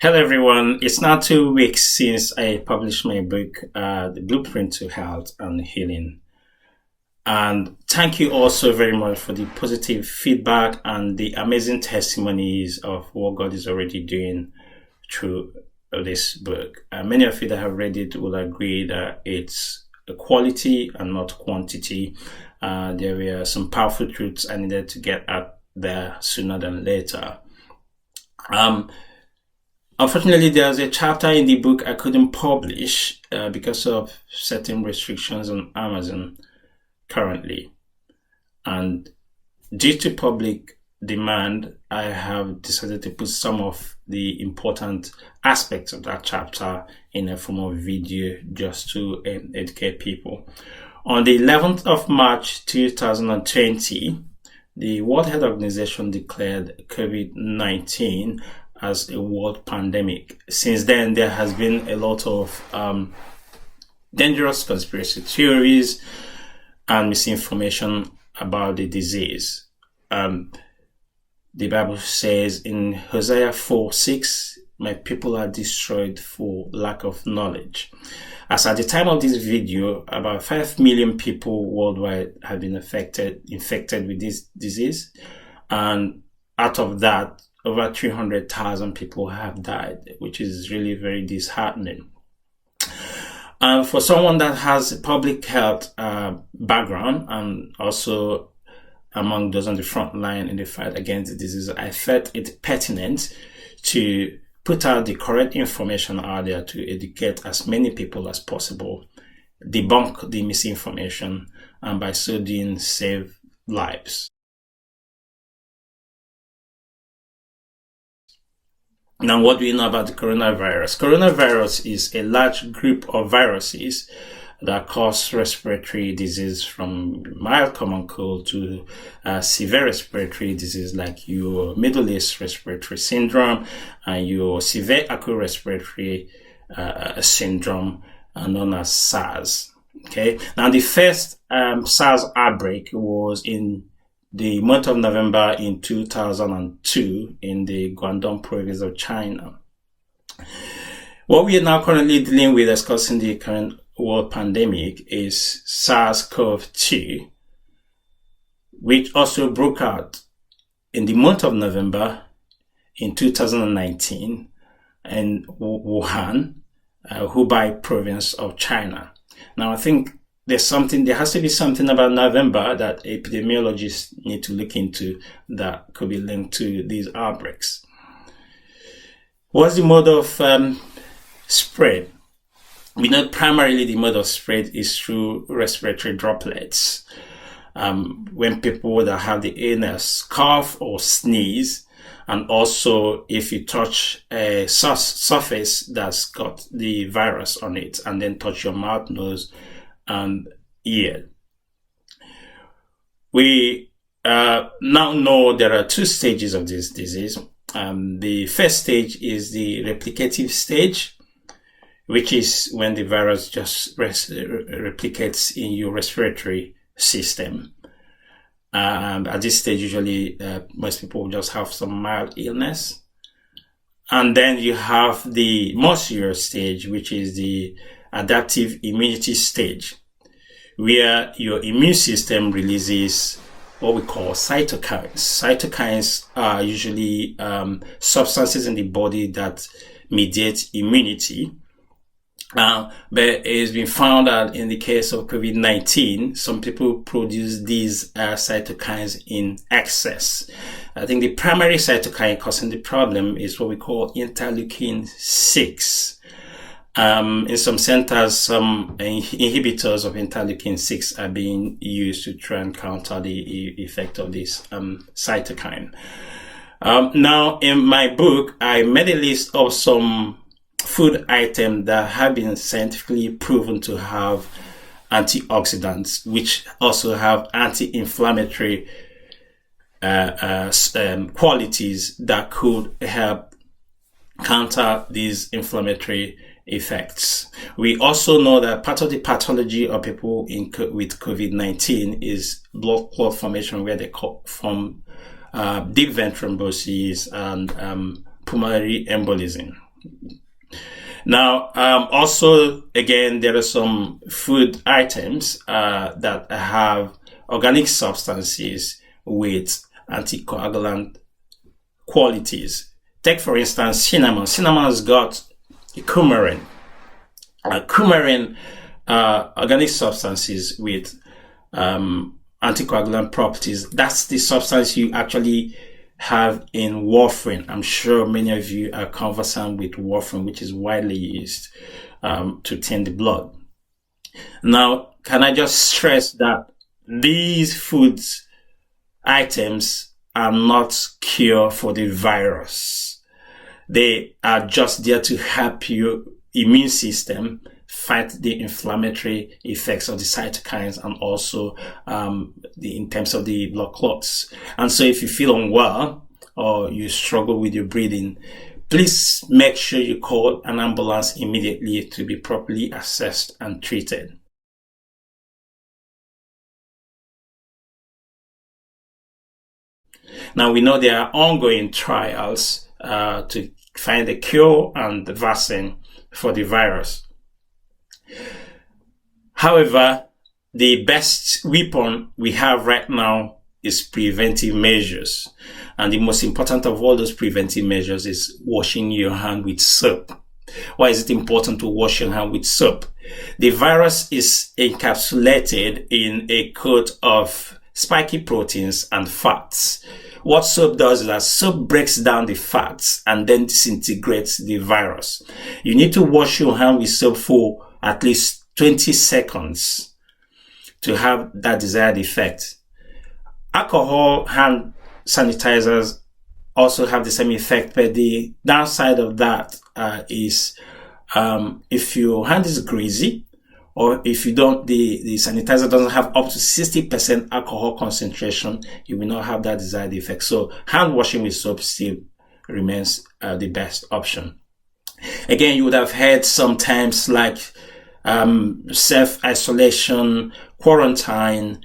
Hello everyone, it's now 2 weeks since I published my book, The Blueprint to Health and Healing. And thank you all so very much for the positive feedback and the amazing testimonies of what God is already doing through this book. Many of you that have read it will agree that it's a quality and not quantity. There were some powerful truths I needed to get out there sooner than later. Unfortunately, there's a chapter in the book I couldn't publish because of certain restrictions on Amazon currently. And due to public demand, I have decided to put some of the important aspects of that chapter in a form of video just to educate people. On the 11th of March 2020, the World Health Organization declared COVID-19 as a world pandemic. Since then, there has been a lot of dangerous conspiracy theories and misinformation about the disease. The Bible says in Hosea 4:6, "My people are destroyed for lack of knowledge." As at the time of this video, about 5 million people worldwide have been infected with this disease. And out of that, over 300,000 people have died, which is really very disheartening. And for someone that has a public health background and also among those on the front line in the fight against the disease, I felt it pertinent to put out the correct information out there to educate as many people as possible, debunk the misinformation, and by so doing, save lives. Now, what do we know about the coronavirus? Coronavirus is a large group of viruses that cause respiratory disease, from mild common cold to severe respiratory disease like your Middle East respiratory syndrome and your severe acute respiratory syndrome known as SARS. Okay. Now, the first SARS outbreak was in the month of November in 2002 in the Guangdong province of China. What we are now currently dealing with, discussing the current world pandemic, is SARS-CoV-2, which also broke out in the month of November in 2019 in Wuhan, Hubei province of China. Now, I think there has to be something about November that epidemiologists need to look into that could be linked to these outbreaks. What's the mode of spread? We know primarily the mode of spread is through respiratory droplets. When people that have the illness cough or sneeze, and also if you touch a surface that's got the virus on it and then touch your mouth, nose, and ear. We now know there are two stages of this disease. The first stage is the replicative stage, which is when the virus just replicates in your respiratory system. At this stage, usually most people just have some mild illness. And then you have the more serious stage, which is the adaptive immunity stage, where your immune system releases what we call cytokines. Cytokines are usually substances in the body that mediate immunity. But it's been found that in the case of COVID-19, some people produce these cytokines in excess. I think the primary cytokine causing the problem is what we call interleukin-6. In some centers, some inhibitors of interleukin-6 are being used to try and counter the effect of this cytokine. Now, in my book, I made a list of some food items that have been scientifically proven to have antioxidants, which also have anti-inflammatory qualities that could help counter these inflammatory effects. We also know that part of the pathology of people with COVID-19 is blood clot formation, where they form deep vein thrombosis and pulmonary embolism. Now, also, again, there are some food items that have organic substances with anticoagulant qualities. Take, for instance, cinnamon. Cinnamon has got coumarin. Coumarin, organic substances with anticoagulant properties. That's the substance you actually have in warfarin. I'm sure many of you are conversant with warfarin, which is widely used to thin the blood. Now, can I just stress that these foods items are not cure for the virus. They are just there to help your immune system fight the inflammatory effects of the cytokines and also in terms of the blood clots. And so if you feel unwell or you struggle with your breathing, please make sure you call an ambulance immediately to be properly assessed and treated. Now, we know there are ongoing trials to find a cure and the vaccine for the virus. However, the best weapon we have right now is preventive measures. And the most important of all those preventive measures is washing your hand with soap. Why is it important to wash your hand with soap? The virus is encapsulated in a coat of spiky proteins and fats. What soap does is that soap breaks down the fats and then disintegrates the virus. You need to wash your hand with soap for at least 20 seconds to have that desired effect. Alcohol hand sanitizers also have the same effect, but the downside of that is if your hand is greasy, or if you don't, the sanitizer doesn't have up to 60% alcohol concentration, you will not have that desired effect. So hand washing with soap still remains the best option. Again, you would have heard sometimes like self-isolation, quarantine,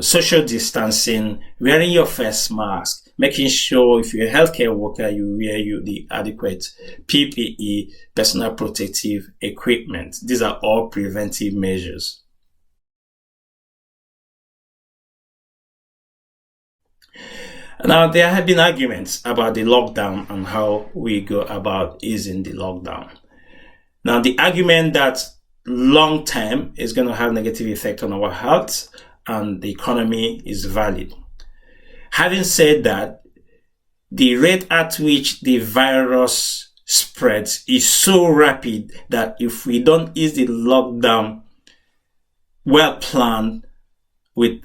social distancing, wearing your face mask, making sure if you're a healthcare worker, you wear the adequate PPE, personal protective equipment. These are all preventive measures. Now, there have been arguments about the lockdown and how we go about easing the lockdown. Now, the argument that long term is going to have negative effect on our health and the economy is valid. Having said that, the rate at which the virus spreads is so rapid that if we don't ease the lockdown well planned with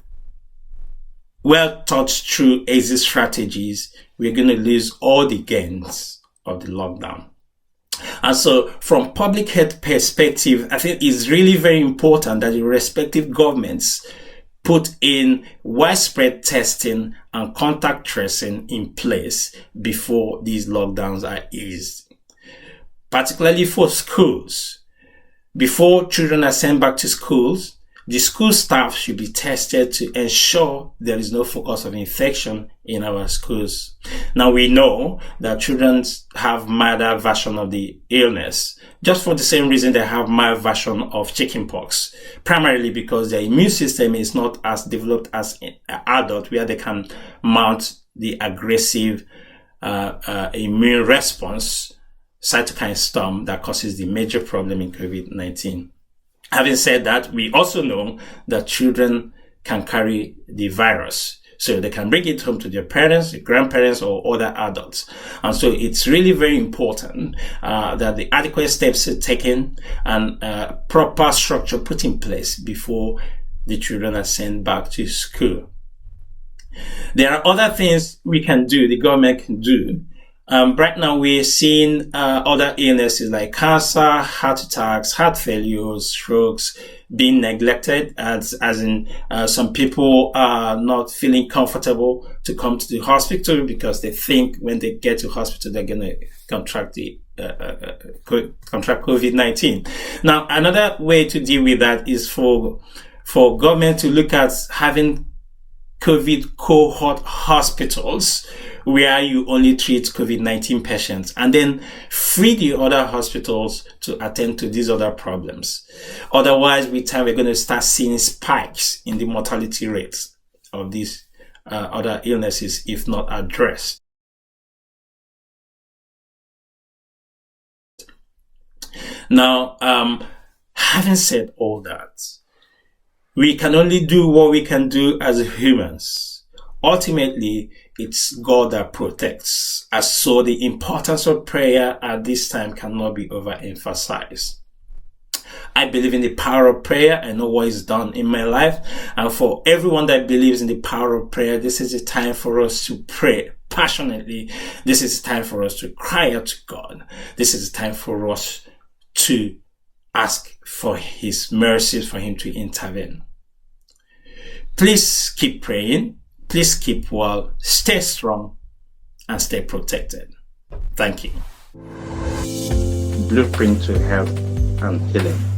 well thought through exit strategies, we're going to lose all the gains of the lockdown. And so from public health perspective, I think it's really very important that the respective governments put in widespread testing and contact tracing in place before these lockdowns are eased. Particularly for schools. Before children are sent back to schools, the school staff should be tested to ensure there is no focus of infection in our schools. Now we know that children have milder version of the illness, just for the same reason they have mild version of chickenpox, primarily because their immune system is not as developed as an adult, where they can mount the aggressive immune response cytokine storm that causes the major problem in COVID-19. Having said that, we also know that children can carry the virus. So they can bring it home to their parents, their grandparents, or other adults. And so it's really very important that the adequate steps are taken and proper structure put in place before the children are sent back to school. There are other things we can do, the government can do. Right now we're seeing other illnesses like cancer, heart attacks, heart failures, strokes being neglected, as in some people are not feeling comfortable to come to the hospital because they think when they get to hospital they're going to contract COVID-19. Now, another way to deal with that is for government to look at having COVID cohort hospitals where you only treat COVID-19 patients and then free the other hospitals to attend to these other problems. Otherwise, with time, we're going to start seeing spikes in the mortality rates of these other illnesses if not addressed. Now, having said all that, we can only do what we can do as humans. Ultimately, it's God that protects. As so, the importance of prayer at this time cannot be overemphasized. I believe in the power of prayer. I know what is done in my life. And for everyone that believes in the power of prayer, this is a time for us to pray passionately. This is a time for us to cry out to God. This is a time for us to ask for His mercies, for Him to intervene. Please keep praying. Please keep well, stay strong, and stay protected. Thank you. Blueprint to Health and Healing.